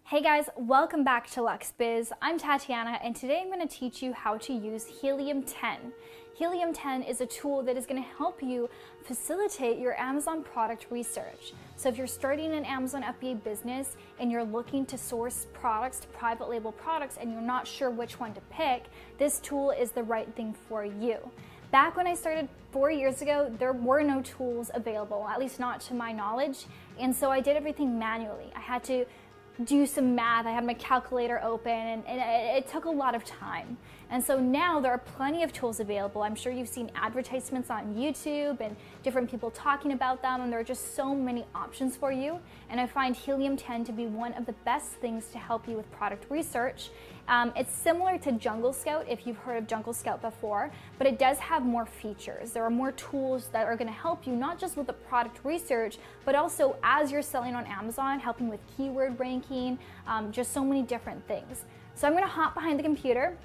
Hey guys, welcome back to LuxBiz. I'm Tatiana and today I'm going to teach you how to use Helium 10. Helium 10 is a tool that is going to help you facilitate your Amazon product research. So if you're starting an Amazon FBA business and you're looking to source products, to private label products, and you're not sure which one to pick, this tool is the right thing for you. Back when I started 4 years ago, there were no tools available, at least not to my knowledge, and so I did everything manually. I had to do some math. I had my calculator open and it took a lot of time. And so now there are plenty of tools available. I'm sure you've seen advertisements on YouTube and different people talking about them, and there are just so many options for you. And I find Helium 10 to be one of the best things to help you with product research. It's similar to Jungle Scout, if you've heard of Jungle Scout before, but it does have more features. There are more tools that are going to help you not just with the product research, but also as you're selling on Amazon, helping with keyword ranking, just so many different things. So I'm going to hop behind the computer.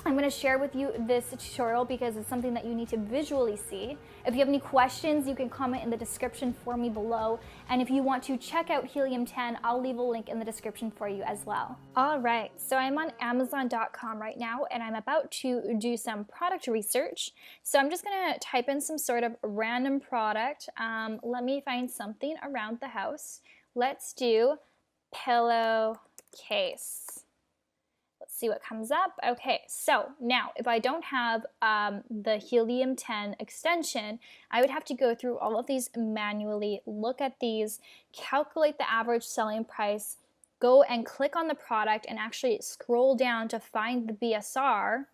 I'm going to share with you this tutorial because it's something that you need to visually see. If you have any questions, you can comment in the description for me below. And if you want to check out Helium 10, I'll leave a link in the description for you as well. All right, so I'm on Amazon.com right now and I'm about to do some product research. So I'm just going to type in some sort of random product. Let me find something around the house. Let's do pillowcase. Let's see what comes up. Okay, so now if I don't have the Helium 10 extension, I would have to go through all of these manually, look at these, calculate the average selling price, go and click on the product and actually scroll down to find the BSR,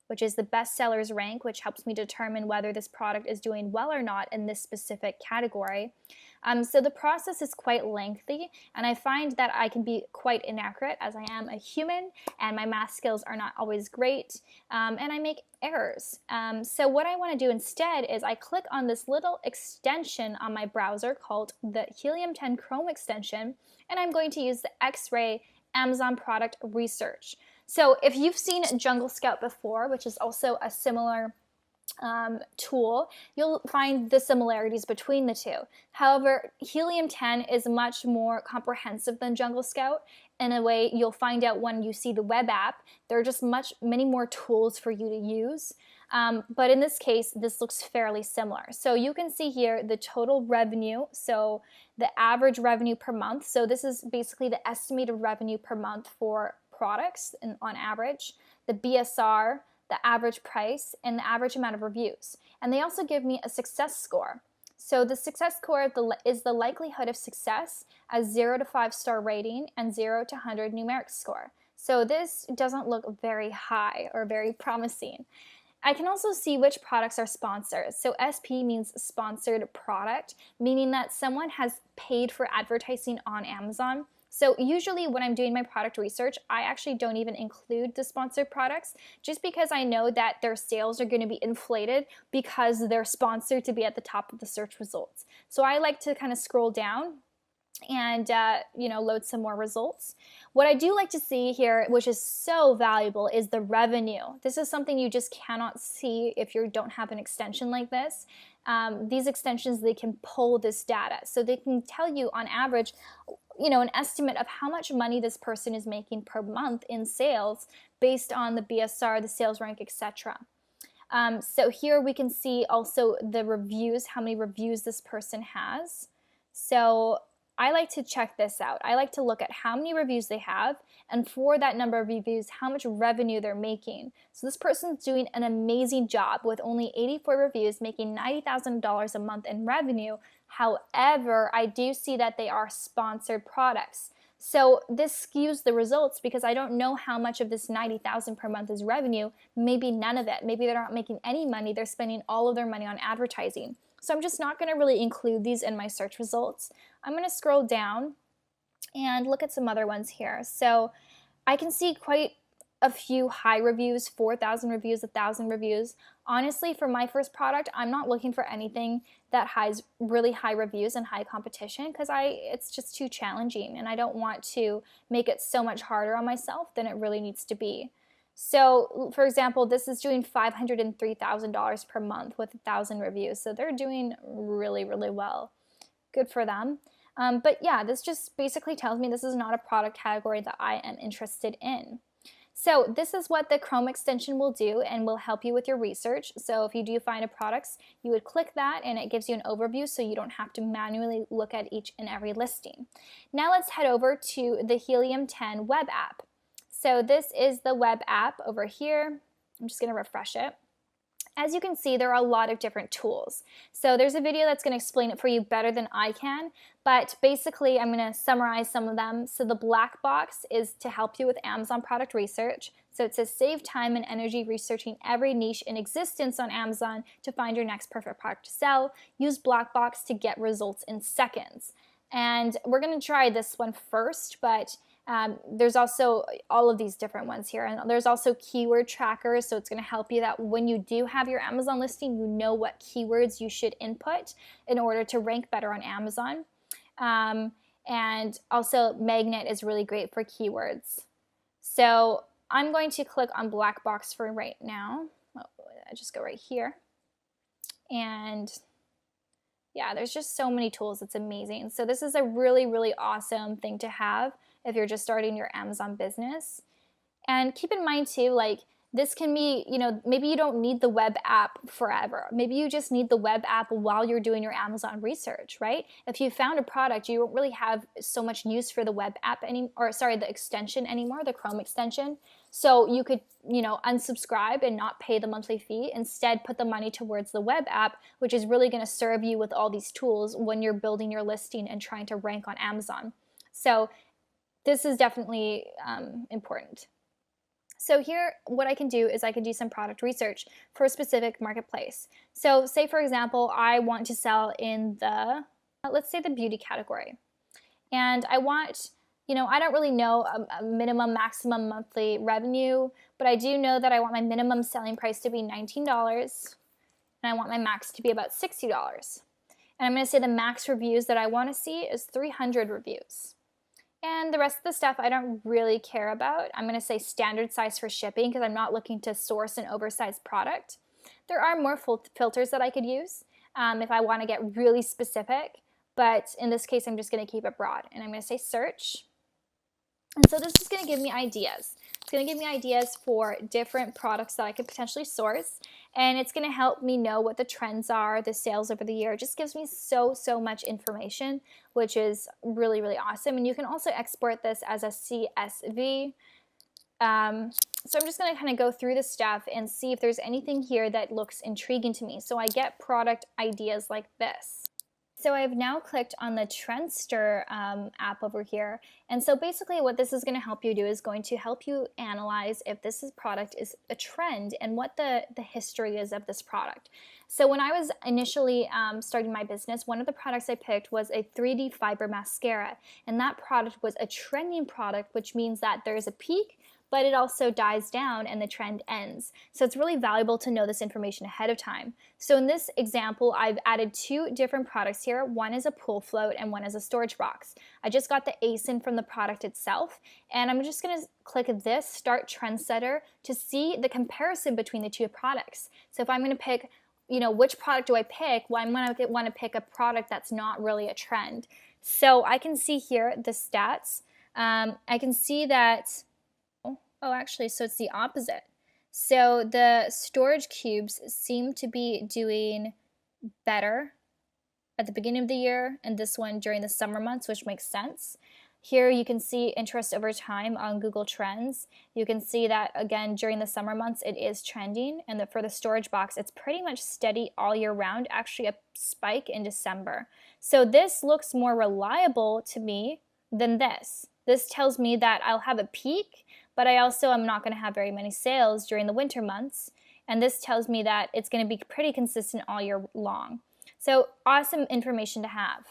which is the best sellers rank, which helps me determine whether this product is doing well or not in this specific category. So the process is quite lengthy, and I find that I can be quite inaccurate as I am a human and my math skills are not always great, and I make errors. So what I want to do instead is I click on this little extension on my browser called the Helium 10 Chrome extension, and I'm going to use the X-Ray Amazon Product Research. So if you've seen Jungle Scout before, which is also a similar tool, you'll find the similarities between the two. However, Helium 10 is much more comprehensive than Jungle Scout. In a way, you'll find out when you see the web app, there are just many more tools for you to use. But in this case, this looks fairly similar. So you can see here the total revenue, so the average revenue per month. So this is basically the estimated revenue per month for products on average, the BSR, the average price, and the average amount of reviews. And they also give me a success score. So the success score is the likelihood of success as 0 to 5-star rating and 0 to 100 numeric score. So this doesn't look very high or very promising. I can also see which products are sponsored. So SP means sponsored product, meaning that someone has paid for advertising on Amazon. So usually when I'm doing my product research, I actually don't even include the sponsored products just because I know that their sales are going to be inflated because they're sponsored to be at the top of the search results. So I like to kind of scroll down and load some more results. What I do like to see here, which is so valuable, is the revenue. This is something you just cannot see if you don't have an extension like this. These extensions, they can pull this data. So they can tell you on average, an estimate of how much money this person is making per month in sales based on the BSR, the sales rank, etc. So here we can see also the reviews, how many reviews this person has. So I like to check this out. I like to look at how many reviews they have, and for that number of reviews, how much revenue they're making. So this person's doing an amazing job with only 84 reviews, making $90,000 a month in revenue. However, I do see that they are sponsored products. So this skews the results because I don't know how much of this $90,000 per month is revenue. Maybe none of it. Maybe they're not making any money. They're spending all of their money on advertising. So I'm just not going to really include these in my search results. I'm going to scroll down and look at some other ones here. So I can see quite a few high reviews, 4,000 reviews, 1,000 reviews. Honestly, for my first product, I'm not looking for anything that has really high reviews and high competition because it's just too challenging and I don't want to make it so much harder on myself than it really needs to be. So, for example, this is doing $503,000 per month with 1,000 reviews. So they're doing really, really well. Good for them. But yeah, this just basically tells me this is not a product category that I am interested in. So this is what the Chrome extension will do and will help you with your research. So if you do find a product, you would click that and it gives you an overview so you don't have to manually look at each and every listing. Now let's head over to the Helium 10 web app. So this is the web app over here. I'm just going to refresh it. As you can see, there are a lot of different tools. So there's a video that's going to explain it for you better than I can, but basically I'm going to summarize some of them. So the black box is to help you with Amazon product research. So it says save time and energy researching every niche in existence on Amazon to find your next perfect product to sell. Use black box to get results in seconds. And we're going to try this one first, but there's also all of these different ones here, and there's also keyword trackers, so it's going to help you that when you do have your Amazon listing, you know what keywords you should input in order to rank better on Amazon. And also Magnet is really great for keywords. So I'm going to click on black box for right now. I just go right here, and yeah, there's just so many tools. It's amazing. So this is a really, really awesome thing to have if you're just starting your Amazon business. And keep in mind too, like this can be, maybe you don't need the web app forever. Maybe you just need the web app while you're doing your Amazon research, right? If you found a product, you don't really have so much use for the web app the extension anymore, the Chrome extension. So you could, unsubscribe and not pay the monthly fee. Instead, put the money towards the web app, which is really going to serve you with all these tools when you're building your listing and trying to rank on Amazon. So this is definitely important. So here, what I can do is I can do some product research for a specific marketplace. So say, for example, I want to sell in the, let's say the beauty category. And I want, I don't really know a minimum, maximum monthly revenue, but I do know that I want my minimum selling price to be $19, and I want my max to be about $60. And I'm going to say the max reviews that I want to see is 300 reviews. And the rest of the stuff I don't really care about. I'm going to say standard size for shipping because I'm not looking to source an oversized product. There are more filters that I could use if I want to get really specific, but in this case I'm just going to keep it broad. And I'm going to say search. And so this is going to give me ideas. It's going to give me ideas for different products that I could potentially source, and it's going to help me know what the trends are, the sales over the year. It just gives me so much information, which is really, really awesome. And you can also export this as a CSV. So I'm just going to kind of go through the stuff and see if there's anything here that looks intriguing to me. So I get product ideas like this. So I've now clicked on the Trendster app over here. And so basically what this is going to help you do is going to help you analyze if this product is a trend and what the history is of this product. So when I was initially starting my business, one of the products I picked was a 3D fiber mascara. And that product was a trending product, which means that there's a peak, but it also dies down and the trend ends. So it's really valuable to know this information ahead of time. So in this example, I've added two different products here. One is a pool float and one is a storage box. I just got the ASIN from the product itself, and I'm just going to click this Start Trendsetter to see the comparison between the two products. So if I'm going to pick, which product do I pick? Well, I'm going to want to pick a product that's not really a trend. So I can see here the stats. I can see that actually, so it's the opposite. So the storage cubes seem to be doing better at the beginning of the year, and this one during the summer months, which makes sense. Here you can see interest over time on Google Trends. You can see that, again, during the summer months, it is trending, and for the storage box, it's pretty much steady all year round, actually a spike in December. So this looks more reliable to me than this. This tells me that I'll have a peak, but I also am not going to have very many sales during the winter months. And this tells me that it's going to be pretty consistent all year long. So awesome information to have.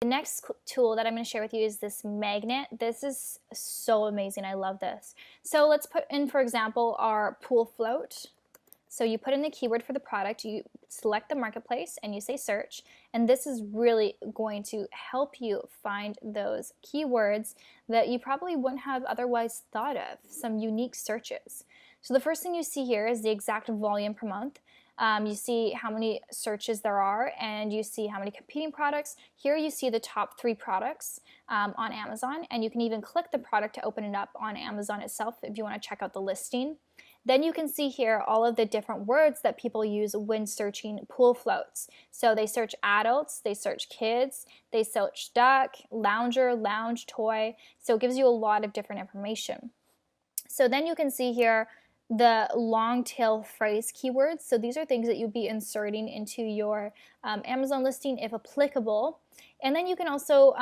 The next tool that I'm going to share with you is this magnet. This is so amazing. I love this. So let's put in, for example, our pool float. So you put in the keyword for the product, you select the marketplace, and you say search, and this is really going to help you find those keywords that you probably wouldn't have otherwise thought of, some unique searches. So the first thing you see here is the exact volume per month. You see how many searches there are, and you see how many competing products. Here you see the top 3 products on Amazon, and you can even click the product to open it up on Amazon itself if you want to check out the listing. Then you can see here all of the different words that people use when searching pool floats. So they search adults, they search kids, they search duck, lounger, lounge, toy. So it gives you a lot of different information. So then you can see here the long tail phrase keywords. So these are things that you'd be inserting into your Amazon listing if applicable. And then you can also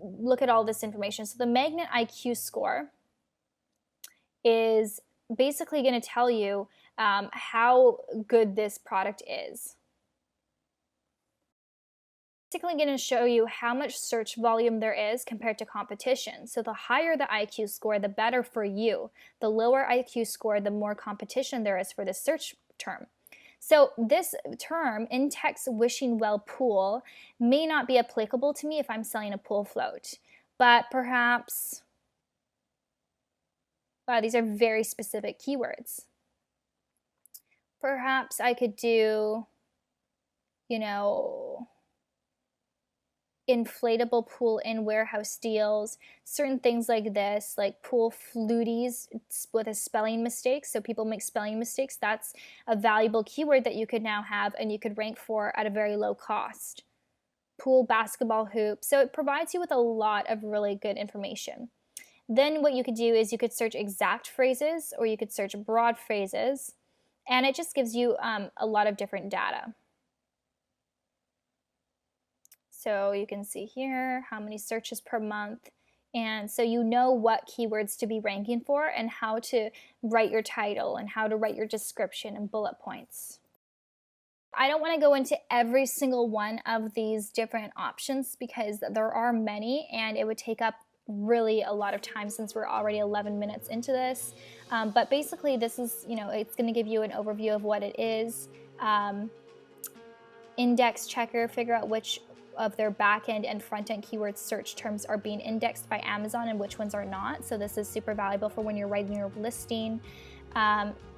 look at all this information. So the Magnet IQ score is basically going to tell you how good this product is. Basically going to show you how much search volume there is compared to competition. So the higher the IQ score, the better for you. The lower IQ score, the more competition there is for this search term. So this term, in-text wishing well pool, may not be applicable to me if I'm selling a pool float, but perhaps, wow, these are very specific keywords. Perhaps I could do, you know, inflatable pool in warehouse deals, certain things like this, like pool fluties with a spelling mistake. So people make spelling mistakes. That's a valuable keyword that you could now have and you could rank for at a very low cost. Pool basketball hoop. So it provides you with a lot of really good information. Then what you could do is you could search exact phrases or you could search broad phrases, and it just gives you a lot of different data. So you can see here how many searches per month, and so you know what keywords to be ranking for and how to write your title and how to write your description and bullet points. I don't want to go into every single one of these different options because there are many and it would take up really a lot of time since we're already 11 minutes into this. But basically this is, it's going to give you an overview of what it is. Index checker, figure out which of their back-end and front-end keyword search terms are being indexed by Amazon and which ones are not. So this is super valuable for when you're writing your listing.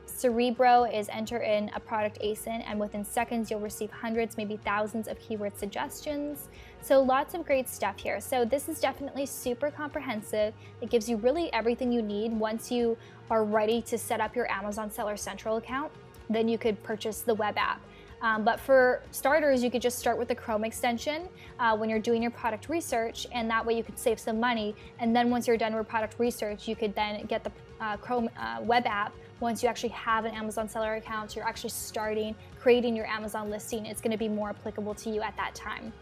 Cerebro is enter in a product ASIN and within seconds you'll receive hundreds, maybe thousands of keyword suggestions. So lots of great stuff here. So this is definitely super comprehensive. It gives you really everything you need. Once you are ready to set up your Amazon Seller Central account, then you could purchase the web app. But for starters, you could just start with the Chrome extension when you're doing your product research, and that way you could save some money. And then once you're done with product research, you could then get the Chrome web app. Once you actually have an Amazon seller account, you're actually creating your Amazon listing. It's going to be more applicable to you at that time.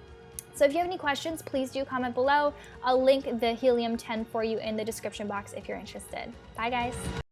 So if you have any questions, please do comment below. I'll link the Helium 10 for you in the description box if you're interested. Bye guys.